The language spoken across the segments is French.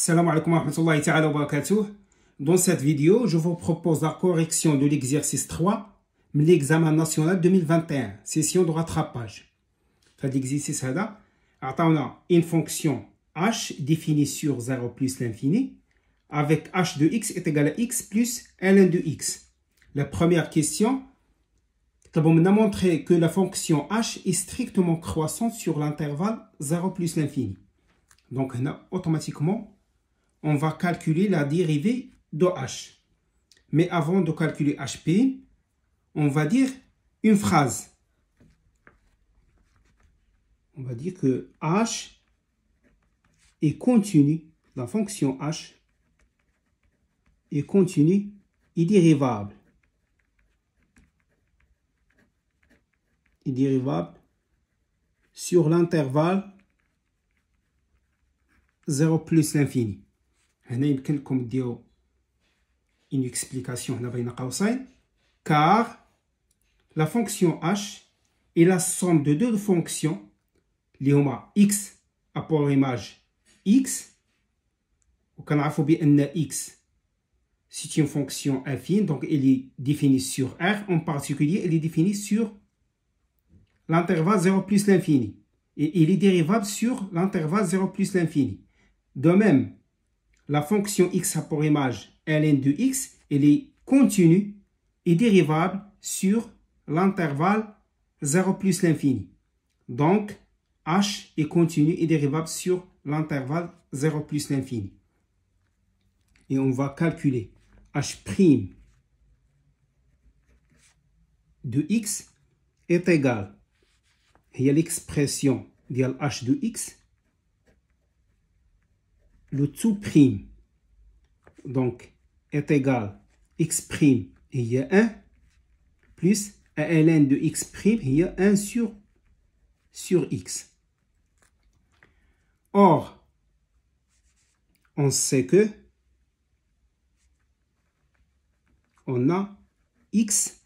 Salam alaikum wa rahmatullahi ta'ala wa barakatuh. Dans cette vidéo, je vous propose la correction de l'exercice 3 de l'examen national 2021, session de rattrapage. Dans l'exercice, on a une fonction h définie sur 0 plus l'infini, avec h de x est égal à x plus ln de x. La première question, on a montré que la fonction h est strictement croissante sur l'intervalle 0 plus l'infini. Donc, automatiquement, on va calculer la dérivée de h. Mais avant de calculer hp, on va dire une phrase. On va dire que h est continu, la fonction h est continue et dérivable. Et dérivable sur l'intervalle 0 plus l'infini. هنا يمكنكم تديروا une explication هنا بين قوسين car la fonction h est la somme de deux fonctions اللي هما x apport image x وكنعرفوا بأن x c'est une fonction affine, donc elle est définie sur R, en particulier elle est définie sur l'intervalle 0 plus l'infini et elle est dérivable sur l'intervalle 0 plus l'infini. De même, la fonction x a pour image ln de x, elle est continue et dérivable sur l'intervalle 0 plus l'infini. Donc, h est continu et dérivable sur l'intervalle 0 plus l'infini. Et on va calculer h' de x est égal à l'expression de h de x, le tout prime, donc est égal x' il y a 1 plus ln de x' il y a 1 sur x. Or, on sait que on a x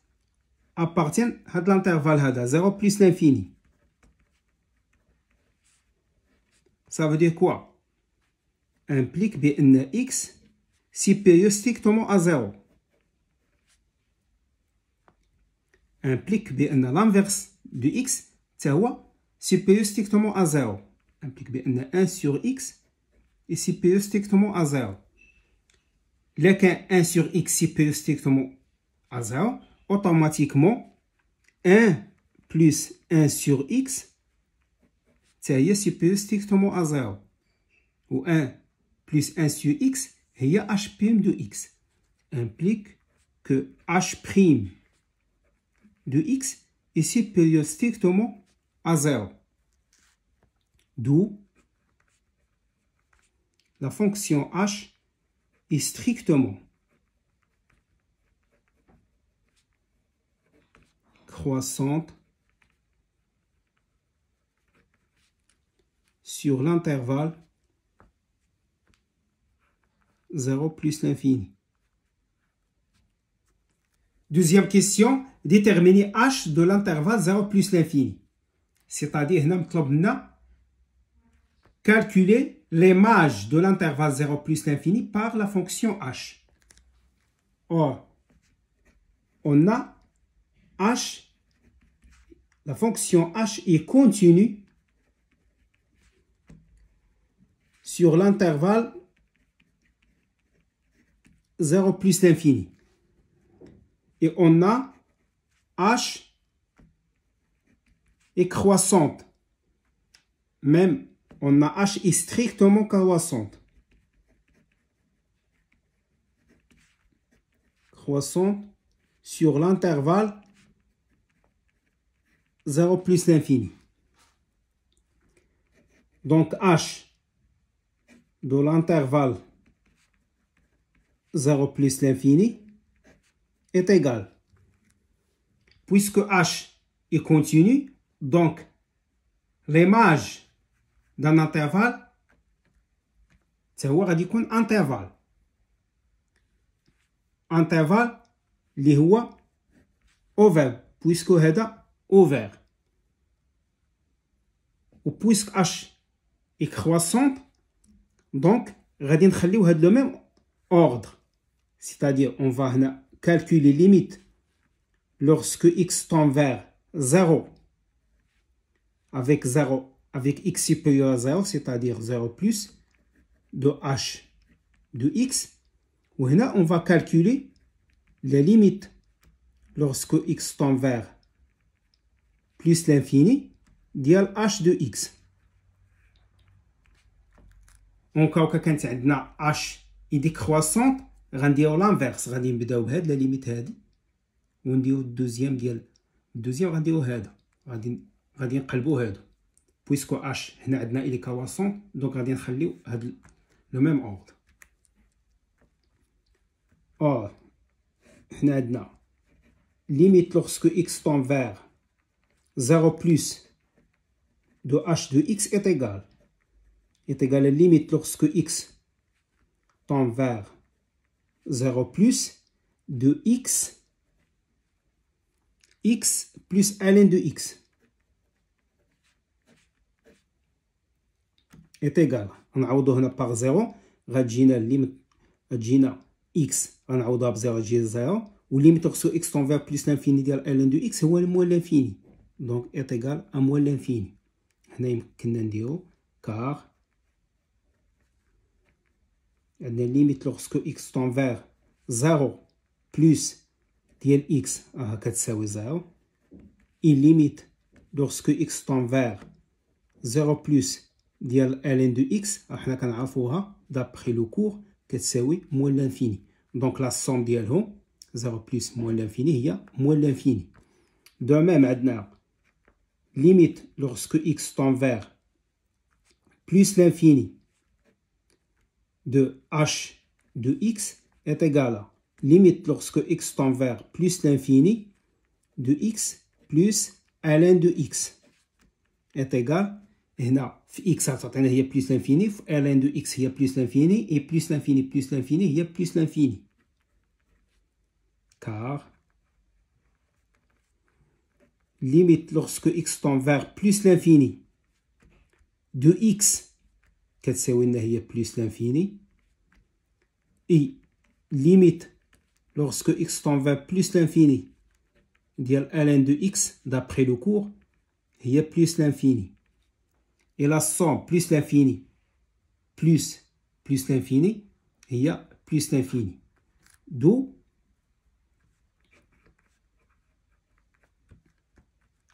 appartient à l'intervalle 0 plus l'infini. Ça veut dire quoi? Implique بأن x supérieur strictement à 0. Implique بأن l'inverse de x هو supérieur strictement à 0. Implique بأن 1 sur x est supérieur strictement à 0. Lequel 1 sur x supérieur strictement à 0, automatiquement 1 plus 1 sur x est supérieur strictement à 0. Ou 1 plus 1 sur x, il y a h' de x. Implique que h' de x est supérieur strictement à 0. D'où la fonction h est strictement croissante sur l'intervalle 0 plus l'infini. Deuxième question, déterminer h de l'intervalle 0 plus l'infini. C'est-à-dire, calculer l'image de l'intervalle 0 plus l'infini par la fonction h. Or, on a h, la fonction h est continue sur l'intervalle 0 plus l'infini. Et on a h est croissante. Même on a h est strictement croissante. Croissante sur l'intervalle 0 plus l'infini. Donc h de l'intervalle 0 plus l'infini est égal. Puisque h est continu, donc l'image d'un intervalle, c'est un intervalle. Intervalle, اللي هو ouvert, puisque هذا ouvert. Ou puisque h est croissante, donc غادي نخليو هاد لو ميم ordre. C'est-à-dire, on va calculer limite lorsque x tend vers 0 avec x supérieur à 0, c'est-à-dire 0 plus de h de x. Ou là, on va calculer les limites lorsque x tend vers plus l'infini ديال h de x. En cas où كانت عندنا h décroissante, غنديرو لانفيرس، غادي نبداو بهاد لا ليميت هادي ونديرو الدوزيام ديال الدوزيام، غنديرو هذا، غادي نقلبو هادو بويسكو اش هنا عندنا الي كرواسون، دونك غادي نخليو هاد لو ميم اوردر. اور هنا عندنا ليميت لوغسكو اكس طون فيغ 0 بلس دو اش دو اكس est égal à limite lorsque x tend vers 0 plus de x plus ln de x est égal. غنعوضو هنا باغ 0، غتجينا الليميت، غتجينا x غنعوضها ب 0 تجي 0، والليميت لوغسكو x tend vers plus l'infini ديال ln de x هو موال لانفيني، دونك est égal à موال لانفيني. هنا يمكننا نديرو كار عندنا ليميت لوغسكو x tend vers 0 بلس ديال x كتساوي 0، اي ليميت لوغسكو x tend vers 0 بلس ديال ln de x حنا كنعرفوها دابخي لو كور كتساوي موال لانفيني، دونك لا سوم ديالهم 0 بلس موال لانفيني هي موال لانفيني. دو ميم عندنا ليميت لوغسكو x tend vers plus l'infini de h de x est égal à limite lorsque x tend vers plus l'infini de x plus ln de x est égal. هنا في x تعطينا هي plus l'infini، في ln de x هي plus l'infini، et plus l'infini plus l'infini هي plus l'infini. Car limite lorsque x tend vers plus l'infini de x كتساوي لنا هي plus l'infini، et limite lorsque x tend vers plus l'infini ديال ln de x d'après le cours هي plus l'infini. Et la somme plus l'infini plus l'infini هي plus l'infini. D'où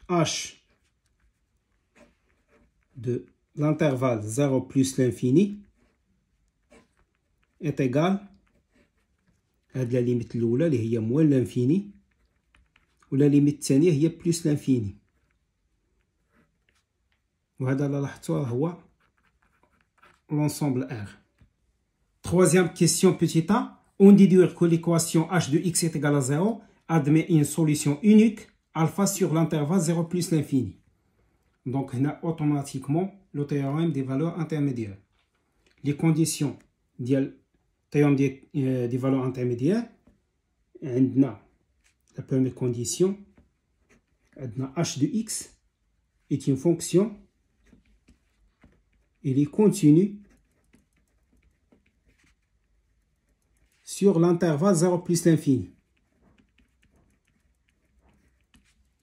h de l'intervalle 0 plus l'infini est égal هاد لا ليميت الاولى اللي هي موال لانفيني، ولا ليميت الثانيه هي بلس لانفيني، وهذا لا لاحظتوه هو l'ensemble R. Troisième question petit a, on déduit que l'équation h de x est égale à 0 admet une solution unique alpha sur l'intervalle 0 plus l'infini. Donc on a automatiquement le théorème des valeurs intermédiaires. Les conditions du théorème des valeurs intermédiaires, on a la première condition, h de x est une fonction, il est continu sur l'intervalle 0 plus l'infini.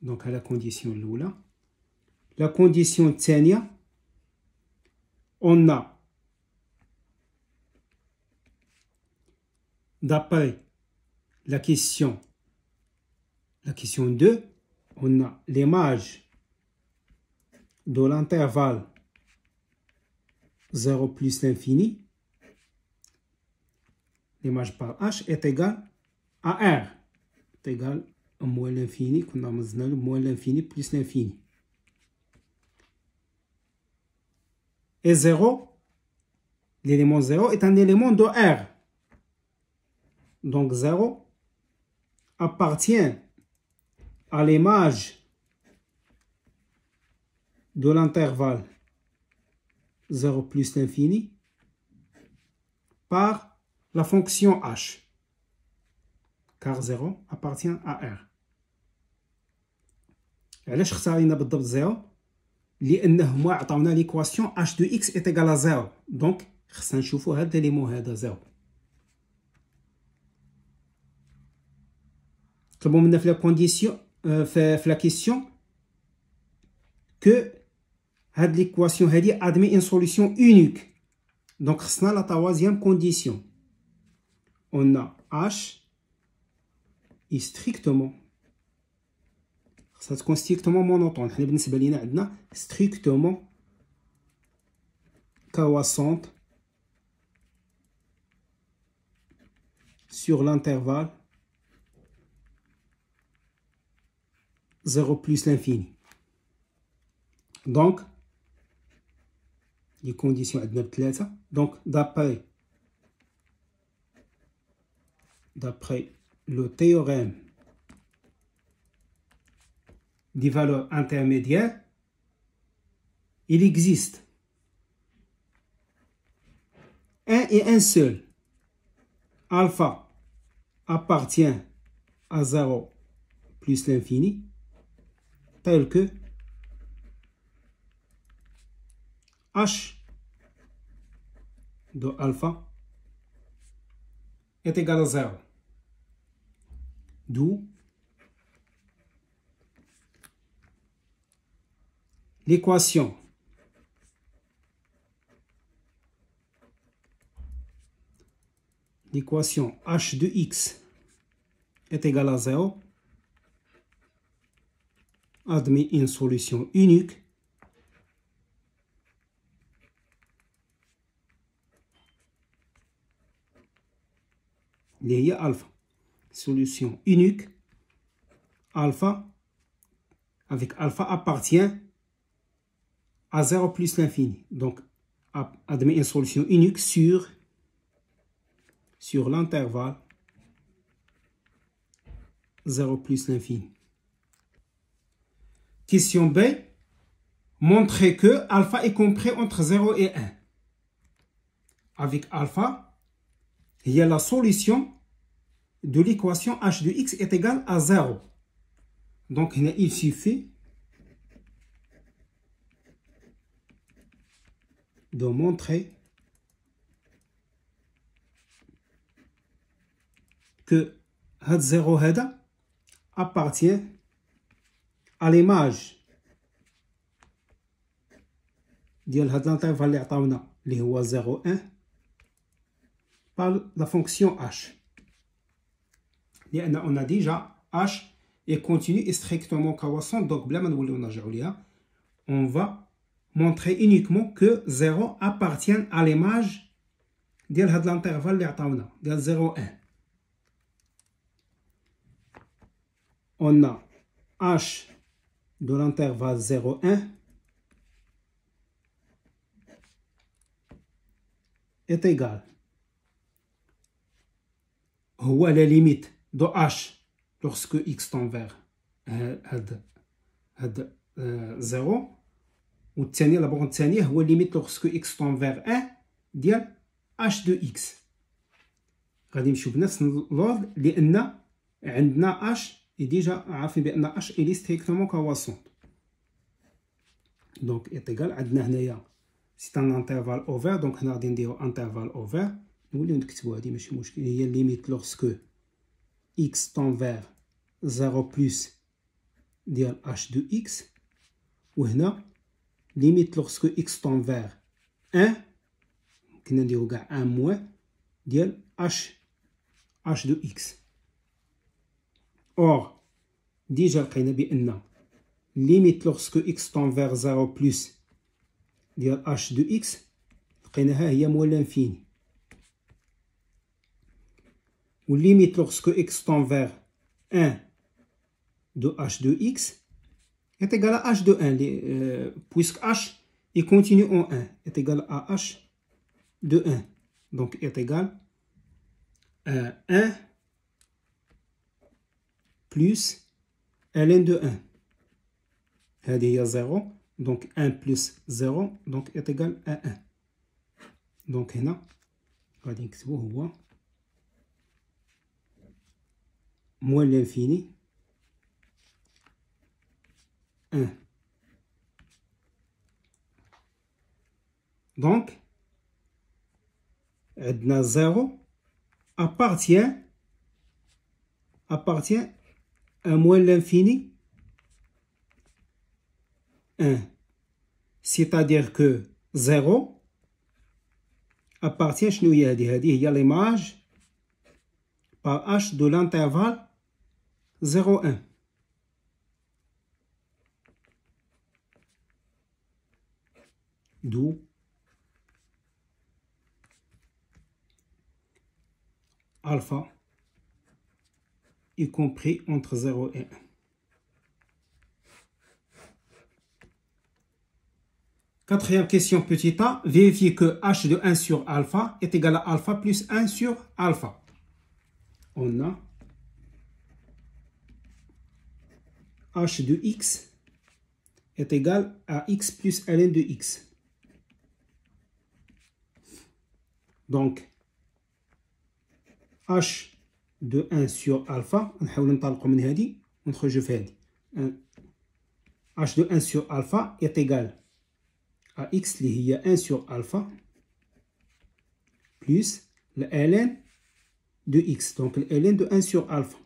Donc à la condition l'oula. La condition tania, on a d'après la question 2, on a l'image de l'intervalle 0 plus l'infini, l'image par h est égale à r, est égale à moins l'infini, qu'on a moins l'infini plus l'infini. Et 0, l'élément 0 est un élément de R. Donc 0 appartient à l'image de l'intervalle 0 plus l'infini par la fonction h, car 0 appartient à R. علاش اختارينا بالضبط 0؟ لأنه هما عطاونا ليكواسيون h de x est égal à 0. Donc خصنا نشوفو هاد ليليمون هذا زيرو. طلبوا منا في لا كونديسيون في لا كيسيون كو هاد ليكواسيون هادي ادمي ان سوليسيون اونيك. دونك خصنا لا troisième condition. On a h est strictement خصها تكون strictement monotone. حنا بالنسبه لينا عندنا strictement croissante sur l'intervalle 0 plus l'infini. Donc les conditions عندنا بثلاثة. Donc d'après le théorème des valeurs intermédiaires, il existe un et un seul alpha appartient à 0 plus l'infini, tel que h de alpha est égal à 0. D'où l'équation h de x est égal à 0 admet une solution unique اللي هي alpha. Solution unique alpha avec alpha appartient à 0 plus l'infini. Donc admet une solution unique sur l'intervalle 0 plus l'infini. Question B. Montrez que alpha est compris entre 0 et 1. Avec alpha, il y a la solution de l'équation h de x est égale à 0. Donc il suffit de montrer que هاد 0 هذا appartient à l'image ديال هاد l'intervalle اللي عطاونا اللي هو 0 1 par la fonction h. لأن on a déjà h est continu et strictement croissant. Donc بلا ما نوليو نرجعو ليها, on va montrer uniquement que 0 appartient à l'image ديال هاد l'intervalle اللي عطاونا ديال 0 1. On a h de l'intervalle 0 1 est égal هو la limite de h lorsque x tend vers هاد 0, والثانية لا بغون الثانية هو limite lorsque x tend vers 1 ديال h de x. غادي نمشيو بنفس اللورد لأن عندنا h ديجا عارفين بأن h est strictement croissante. Donc est égal عندنا هنايا c'est un intervalle ouvert. Donc هنا غادي نديرو intervalle ouvert. نوليو نكتبو هادي ماشي مشكل. هي limite lorsque x tend vers 0 plus ديال h de x, وهنا limite lorsque x tend vers 1 كنا نديرو كاع 1 موان ديال h de x. Or ديجا لقينا بأن limite lorsque x tend vers 0 plus ديال h de x لقيناها هي موال l'infini, ou limite lorsque x tend vers 1 de h de x est égal à h de 1, puisque h est continu en 1, est égal à h de 1. Donc est égal à 1 plus ln de 1. هذه هي 0. Donc 1 plus 0 donc est égal à 1. Donc هنا غادي نكتبو هو moins l'infini 1. Donc 0 appartient à moins l'infini 1. C'est-à-dire que 0 appartient à l'image par h de l'intervalle 0,1. D'où alpha y compris entre 0 et 1. Quatrième question, petit a, vérifier que h de 1 sur alpha est égal à alpha plus 1 sur alpha. On a h de x est égal à x plus ln de x. Donc, h de 1 sur alpha, نحاول نطلقوا من هذه ونخرجوا في هذه. h de 1 sur alpha est égal à x اللي هي 1 sur alpha plus le ln de x. Donc, le ln de 1 sur alpha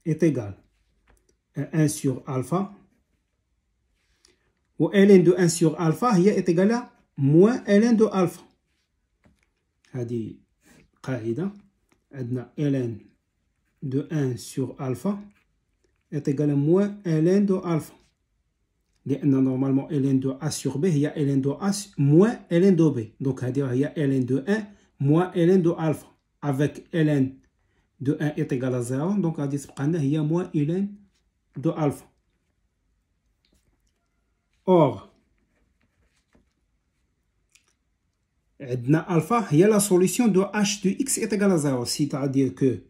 est égal à 1 sur alpha. و ln de 1 sur alpha هي est égal à moins ln de alpha. هذه قاعدة. عندنا ln de 1 sur alpha est égal à moins ln de alpha. لأن normalement ln de a sur b هي ln de a moins ln de b. Donc هي ln de 1 moins ln de alpha. Avec ln de 1 est égal à 0. Donc غادي تبقى لنا هي moins ln de alpha. Or, alpha, il y a la solution de h de x est égal à 0. C'est-à-dire que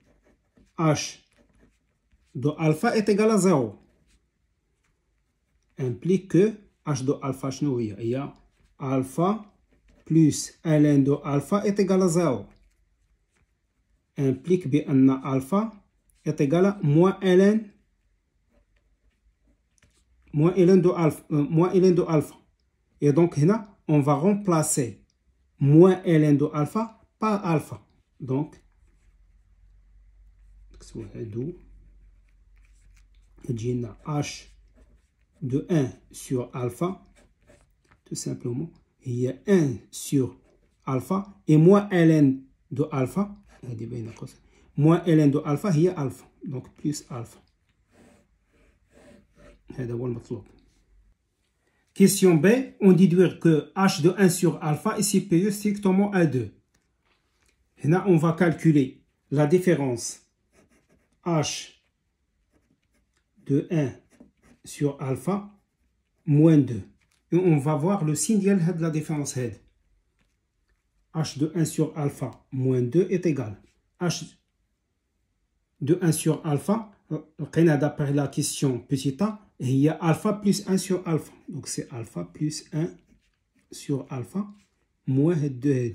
h de alpha est égal à 0. Implique que h de alpha, il y a alpha plus ln de alpha est égal à 0. Implique que alpha est égal à moins ln de alpha. Et donc, là, on va remplacer moins ln de alpha par alpha. Donc, h de 1 sur alpha, tout simplement, il y a 1 sur alpha et moins ln de alpha, moins ln de alpha, il y a alpha. Donc, plus alpha. Question B, on déduit que h de 1 sur alpha est supérieur strictement à 2. Là, on va calculer la différence h de 1 sur alpha moins 2. Et on va voir le signe de la différence. H de 1 sur alpha moins 2 est égal. H de 1 sur alpha, d'après la question petit a, il y a alpha plus 1 sur alpha. Donc c'est alpha plus 1 sur alpha moins 2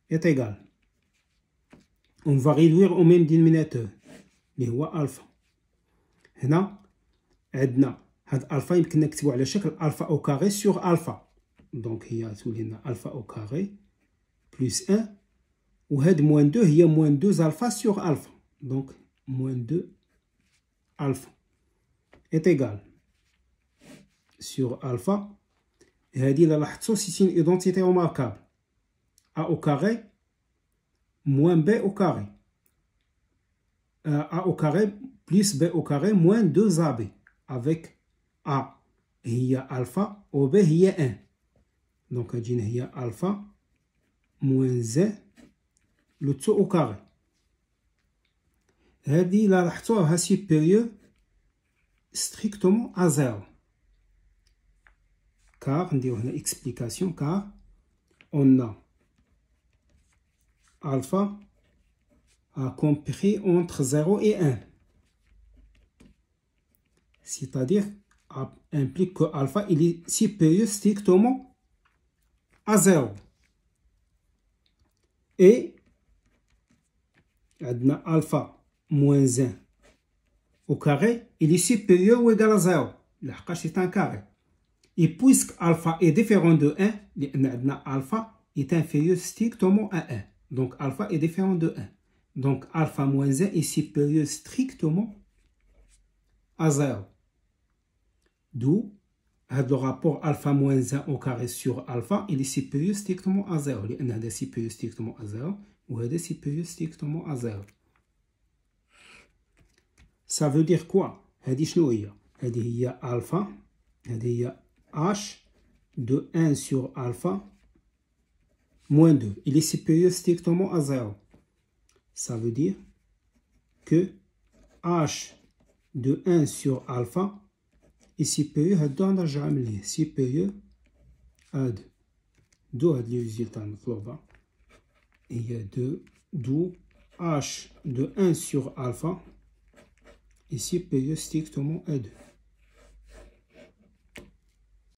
est égal. On va réduire au même dénominateur. اللي هو alpha. هنا عندنا هاد alpha يمكن نكتبو على شكل alpha au carré sur alpha. Donc هي تولي لنا alpha au carré plus 1. وهاد moins 2 هي moins 2 alpha sur alpha. Donc moins 2 alpha est égal sur alpha. هذه إلا لاحظتو c'est une identité remarquable. A au carré moins b au carré. A au carré plus b au carré moins 2ab. Avec a هي alpha و b هي 1. Donc هتجينا هي alpha moins z le tout au carré. هذه إلا لاحظتوها supérieur strictement à 0. Car, on dit une explication, car on a alpha à compris entre 0 et 1. C'est-à-dire, implique que alpha il est supérieur strictement à 0. Et, alpha moins 1 au carré, il est supérieur ou égal à 0. C'est un carré. Et puisque alpha est différent de 1, alpha est inférieur strictement à 1. Donc alpha est différent de 1. Donc alpha moins 1 est supérieur strictement à 0. D'où le rapport alpha moins 1 au carré sur alpha, il est supérieur strictement à 0. Il est supérieur strictement à 0 ou il est supérieur strictement à 0. Ça veut dire quoi? Il y a alpha, il y a h de 1 sur alpha moins 2. Il est supérieur strictement à 0. Ça veut dire que h de 1 sur alpha est supérieur à 2. Supérieur à 2. D'où le résultat global. Il y a 2. D'où h de 1 sur alpha est supérieur strictement à 2.